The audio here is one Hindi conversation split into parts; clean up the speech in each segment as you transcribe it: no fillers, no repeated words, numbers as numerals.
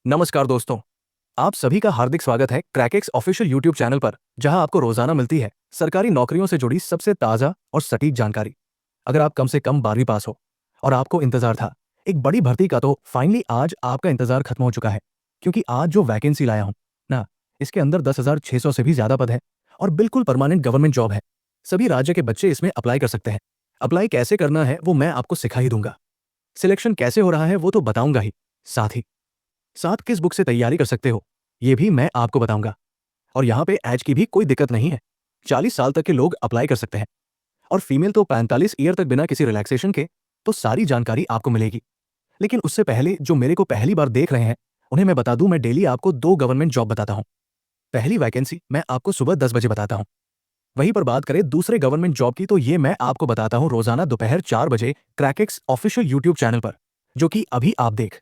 नमस्कार दोस्तों, आप सभी का हार्दिक स्वागत है क्रैकेक्स ऑफिशियल यूट्यूब चैनल पर, जहां आपको रोजाना मिलती है सरकारी नौकरियों से जुड़ी सबसे ताज़ा और सटीक जानकारी। अगर आप कम से कम 12वीं पास हो और आपको इंतजार था एक बड़ी भर्ती का, तो फाइनली आज आपका इंतजार खत्म हो चुका है, क्योंकि आज जो वैकेंसी लाया हूं ना, इसके अंदर 10,600 से भी ज्यादा पद है और बिल्कुल परमानेंट गवर्नमेंट जॉब है। सभी राज्य के बच्चे इसमें अप्लाई कर सकते हैं। अप्लाई कैसे करना है वो मैं आपको सिखा ही दूंगा। सिलेक्शन कैसे हो रहा है वो तो बताऊंगा ही, साथ किस बुक से तैयारी कर सकते हो ये भी मैं आपको बताऊंगा। और यहाँ पे एज की भी कोई दिक्कत नहीं है। 40 साल तक के लोग अप्लाई कर सकते हैं और फीमेल तो 45 ईयर तक बिना किसी रिलैक्सेशन के। तो सारी जानकारी आपको मिलेगी। लेकिन उससे पहले जो मेरे को पहली बार देख रहे हैं उन्हें मैं बता दूं, मैं डेली आपको 2 गवर्नमेंट जॉब बताता हूं। पहली वैकेंसी मैं आपको सुबह 10 बजे बताता हूं। वहीं पर बात करें दूसरे गवर्नमेंट जॉब की, तो ये मैं आपको बताता हूं रोजाना दोपहर 4 बजे क्रैकेक्स ऑफिशियल यूट्यूब चैनल पर, जो कि अभी आप देख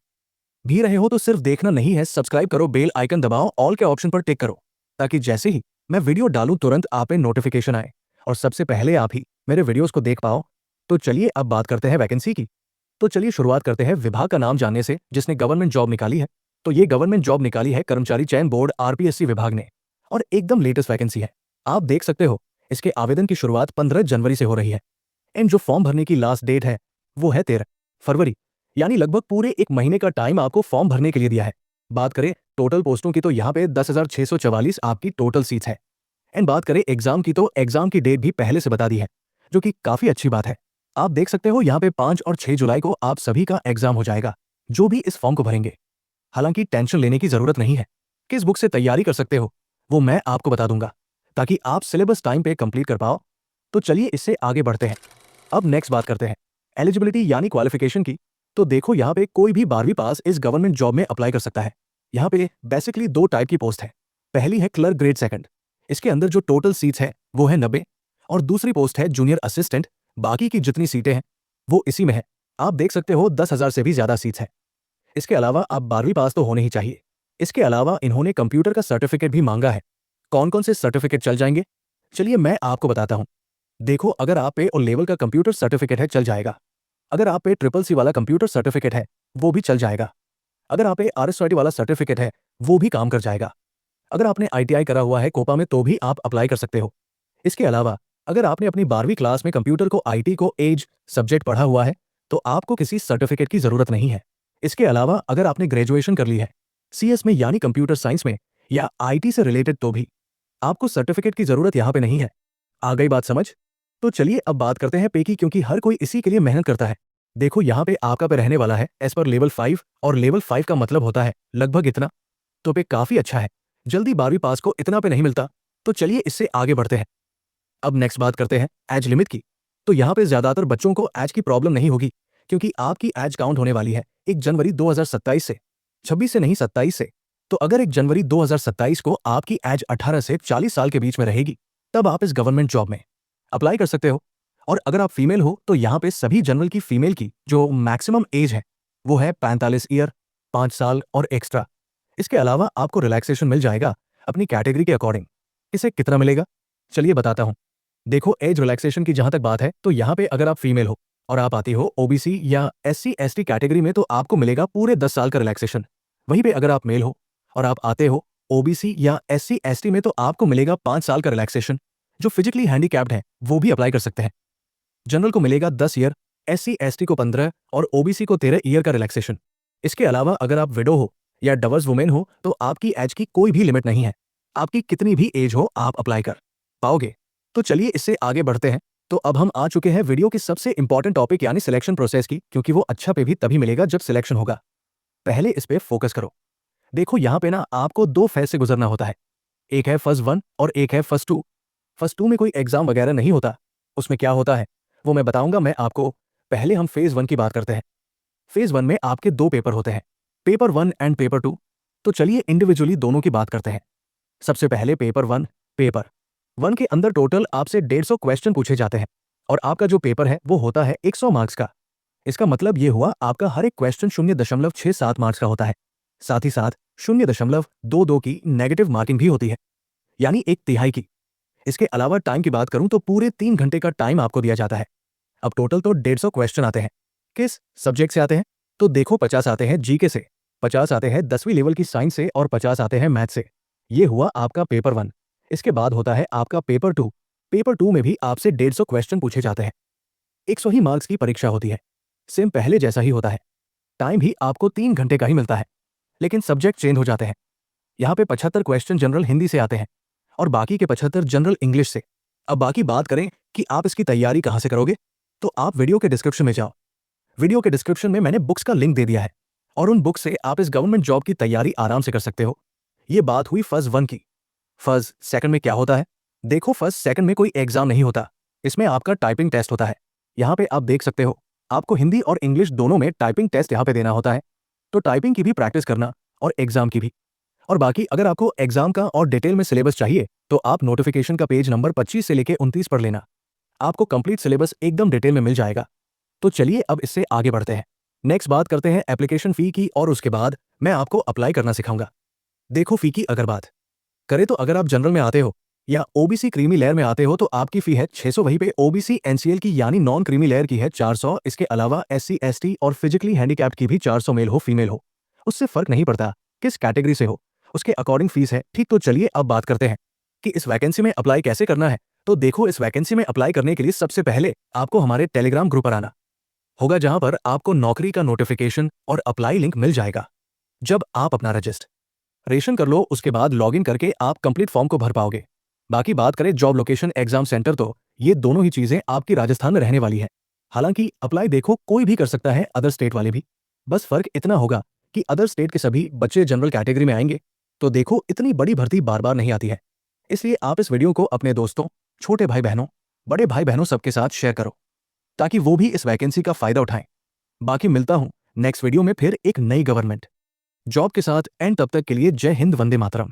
भी रहे हो। तो सिर्फ देखना नहीं है, सब्सक्राइब करो, बेल आइकन दबाओ, ऑल के ऑप्शन पर टिक करो, ताकि जैसे ही मैं वीडियो डालूं तुरंत आप पे नोटिफिकेशन आए और सबसे पहले आप ही मेरे वीडियोस को देख पाओ। तो चलिए अब बात करते हैं वैकेंसी की। तो चलिए शुरुआत करते हैं विभाग का नाम जानने से जिसने गवर्नमेंट जॉब निकाली है। तो ये गवर्नमेंट जॉब निकाली है कर्मचारी चयन बोर्ड आरपीएससी विभाग ने, और एकदम लेटेस्ट वैकेंसी है। आप देख सकते हो इसके आवेदन की शुरुआत 15 जनवरी से हो रही है एंड जो फॉर्म भरने की लास्ट डेट है वो है 13 फरवरी। यानी लगभग पूरे एक महीने का टाइम आपको फॉर्म भरने के लिए दिया है। बात करें टोटल पोस्टों की, तो यहाँ पे 10,644 आपकी टोटल सीट्स है। एंड बात करें एग्जाम की, तो एग्जाम की डेट भी पहले से बता दी है, जो कि काफी अच्छी बात है। आप देख सकते हो यहाँ पे 5 और 6 जुलाई को आप सभी का एग्जाम हो जाएगा, जो भी इस फॉर्म को भरेंगे। हालांकि टेंशन लेने की जरूरत नहीं है। किस बुक से तैयारी कर सकते हो वो मैं आपको बता दूंगा, ताकि आप सिलेबस टाइम पे कंप्लीट कर पाओ। तो चलिए इससे आगे बढ़ते हैं। अब नेक्स्ट बात करते हैं एलिजिबिलिटी यानी क्वालिफिकेशन की। तो देखो यहाँ पे कोई भी 12वीं पास इस गवर्नमेंट जॉब में अप्लाई कर सकता है। यहाँ पे बेसिकली 2 टाइप की पोस्ट है। पहली है क्लर्क ग्रेड सेकंड, इसके अंदर जो टोटल सीट्स है वो है 90, और दूसरी पोस्ट है जूनियर असिस्टेंट। बाकी की जितनी सीटें हैं वो इसी में है। आप देख सकते हो 10,000 से भी ज्यादा सीट्स है। इसके अलावा आप 12वीं पास तो होने ही चाहिए। इसके अलावा इन्होंने कंप्यूटर का सर्टिफिकेट भी मांगा है। कौन कौन से सर्टिफिकेट चल जाएंगे चलिए मैं आपको बताता हूं। देखो, अगर आप पे ओ लेवल का कंप्यूटर सर्टिफिकेट है चल जाएगा। अगर आप पे ट्रिपल सी वाला कंप्यूटर सर्टिफिकेट है वो भी चल जाएगा। अगर आप पे आरएसआईटी वाला सर्टिफिकेट है वो भी काम कर जाएगा। अगर आपने आईटीआई करा हुआ है कोपा में तो भी आप अप्लाई कर सकते हो। इसके अलावा अगर आपने अपनी 12वीं क्लास में कंप्यूटर को आईटी को एज सब्जेक्ट पढ़ा हुआ है तो आपको किसी सर्टिफिकेट की जरूरत नहीं है। इसके अलावा अगर आपने ग्रेजुएशन कर ली है सीएस में यानी कंप्यूटर साइंस में या आईटी से रिलेटेड, तो भी आपको सर्टिफिकेट की जरूरत यहाँ पे नहीं है। आ गई बात समझ? तो चलिए अब बात करते हैं पे की, क्योंकि हर कोई इसी के लिए मेहनत करता है। देखो यहाँ पे आपका पे रहने वाला है एज पर लेवल 5, और लेवल 5 का मतलब होता है लगभग इतना। तो पे काफी अच्छा है। जल्दी 12वीं पास को इतना पे नहीं मिलता। तो चलिए इससे आगे बढ़ते हैं। अब नेक्स्ट बात करते हैं एज लिमिट की। तो यहाँ पे ज्यादातर बच्चों को एज की प्रॉब्लम नहीं होगी, क्योंकि आपकी एज काउंट होने वाली है 1 जनवरी 2027 से, 26 से नहीं 27 से। तो अगर 1 जनवरी 2027 को आपकी एज 18 से 40 साल के बीच में रहेगी तब आप इस गवर्नमेंट जॉब में अप्लाई कर सकते हो। और अगर आप फीमेल हो तो यहाँ पे सभी जनरल की फीमेल की जो मैक्सिमम एज है वो है 45 ईयर, 5 साल और एक्स्ट्रा। इसके अलावा आपको रिलैक्सेशन मिल जाएगा अपनी कैटेगरी के अकॉर्डिंग। इसे कितना मिलेगा चलिए बताता हूं। देखो, एज रिलैक्सेशन की जहां तक बात है तो यहाँ पे अगर आप फीमेल हो और आप आती हो ओबीसी या एससी एसटी कैटेगरी में तो आपको मिलेगा पूरे 10 साल का रिलैक्सेशन। वहीं पे अगर आप मेल हो और आप आते हो ओबीसी या एससी एसटी में तो आपको मिलेगा 5 साल का रिलैक्सेशन। जो फिजिकली हैंडीकैप्ड है वो भी अप्लाई कर सकते हैं। जनरल को मिलेगा 10 ईयर, एससी एसटी को 15 और ओबीसी को 13 ईयर का रिलैक्सेशन। इसके अलावा अगर आप विडो हो या डिवोर्स वुमेन हो तो आपकी एज की कोई भी लिमिट नहीं है। आपकी कितनी भी एज हो आप अप्लाई कर पाओगे। तो चलिए इससे आगे बढ़ते हैं। तो अब हम आ चुके हैं वीडियो के सबसे इंपॉर्टेंट टॉपिक यानी सिलेक्शन प्रोसेस की, क्योंकि वो अच्छा पे भी तभी मिलेगा जब सिलेक्शन होगा। पहले इस पे फोकस करो। देखो यहाँ पे ना आपको 2 फेज से गुजरना होता है। एक है फर्स्ट 1 और एक है फर्स्ट 2। फर्स्ट 2 में कोई एग्जाम वगैरह नहीं होता। उसमें क्या होता है वो मैं बताऊंगा मैं आपको। पहले हम फेज 1 की बात करते हैं। फेज 1 में आपके 2 पेपर होते हैं, पेपर 1 एंड पेपर 2। तो चलिए इंडिविजुअली दोनों की बात करते हैं। सबसे पहले पेपर 1। पेपर 1 के अंदर टोटल आपसे 150 क्वेश्चन पूछे जाते हैं, और आपका जो पेपर है वो होता है 100 मार्क्स का। इसका मतलब ये हुआ आपका हर एक क्वेश्चन 0.67 मार्क्स का होता है। साथ ही साथ 0.22 की नेगेटिव मार्किंग भी होती है, यानी 1/3 की। इसके अलावा टाइम की बात करूं तो पूरे 3 घंटे का टाइम आपको दिया जाता है। अब टोटल तो 150 क्वेश्चन आते हैं। किस सब्जेक्ट से आते हैं? तो देखो 50 आते हैं जीके से, 50 आते हैं 10वीं लेवल की साइंस से और 50 आते हैं मैथ से। ये हुआ आपका पेपर 1। इसके बाद होता है आपका पेपर 2। पेपर 2 में भी आपसे 150 क्वेश्चन पूछे जाते हैं। 100 ही मार्क्स की परीक्षा होती है। सेम पहले जैसा ही होता है। टाइम भी आपको 3 घंटे का ही मिलता है, लेकिन सब्जेक्ट चेंज हो जाते हैं। यहाँ पे 75 क्वेश्चन जनरल हिंदी से आते हैं और बाकी के 75 जनरल इंग्लिश से। अब बाकी बात करें कि आप इसकी तैयारी कहाँ से करोगे, तो आप वीडियो के डिस्क्रिप्शन में जाओ। वीडियो के डिस्क्रिप्शन में मैंने बुक्स का लिंक दे दिया है और उन बुक्स से आप इस गवर्नमेंट जॉब की तैयारी आराम से कर सकते हो। ये बात हुई फर्स्ट 1 की। फर्स्ट सेकंड में क्या होता है? देखो, फर्स्ट सेकंड में कोई एग्जाम नहीं होता। इसमें आपका टाइपिंग टेस्ट होता है। यहाँ पे आप देख सकते हो, आपको हिंदी और इंग्लिश दोनों में टाइपिंग टेस्ट यहाँ पे देना होता है। तो टाइपिंग की भी प्रैक्टिस करना और एग्जाम की भी। और बाकी अगर आपको एग्जाम का और डिटेल में सिलेबस चाहिए तो आप नोटिफिकेशन का पेज नंबर 25 से लेके 29 पढ़ लेना। आपको कंप्लीट सिलेबस एकदम डिटेल में मिल जाएगा। तो चलिए अब इससे आगे बढ़ते हैं। नेक्स्ट बात करते हैं एप्लीकेशन फ़ी की और उसके बाद मैं आपको अप्लाई करना सिखाऊंगा। देखो, फ़ी की अगर बात करें तो अगर आप जनरल में आते हो या ओबीसी क्रीमी लेयर में आते हो तो आपकी फ़ी है 600। वहीं पे ओबीसी एनसीएल की यानी नॉन क्रीमी लेयर की है 400। इसके अलावा एससी एसटी और फिजिकली हैंडीकैप्ड की भी 400, मेल हो फीमेल हो। उससे फ़र्क नहीं पड़ता किस कैटेगरी से हो, उसके अकॉर्डिंग फीस है। ठीक, तो चलिए अब बात करते हैं कि इस वैकेंसी में अप्लाई कैसे करना है। तो देखो, इस वैकेंसी में अप्लाई करने के लिए सबसे पहले आपको हमारे टेलीग्राम ग्रुप पर आना होगा, जहां पर आपको नौकरी का नोटिफिकेशन और अप्लाई लिंक मिल जाएगा। जब आप अपना रजिस्ट्रेशन कर लो उसके बाद लॉगिन करके आप कंप्लीट फॉर्म को भर पाओगे। बाकी बात करें जॉब लोकेशन एग्जाम सेंटर, तो ये दोनों ही चीजें आपकी राजस्थान में रहने वाली है। हालांकि अप्लाई देखो कोई भी कर सकता है, अदर स्टेट वाले भी। बस फर्क इतना होगा कि अदर स्टेट के सभी बच्चे जनरल कैटेगरी में आएंगे। तो देखो, इतनी बड़ी भर्ती बार बार नहीं आती है। इसलिए आप इस वीडियो को अपने दोस्तों, छोटे भाई बहनों, बड़े भाई बहनों सबके साथ शेयर करो ताकि वो भी इस वैकेंसी का फायदा उठाएं। बाकी मिलता हूं नेक्स्ट वीडियो में फिर एक नई गवर्नमेंट जॉब के साथ। एंड तब तक के लिए जय हिंद, वंदे मातरम।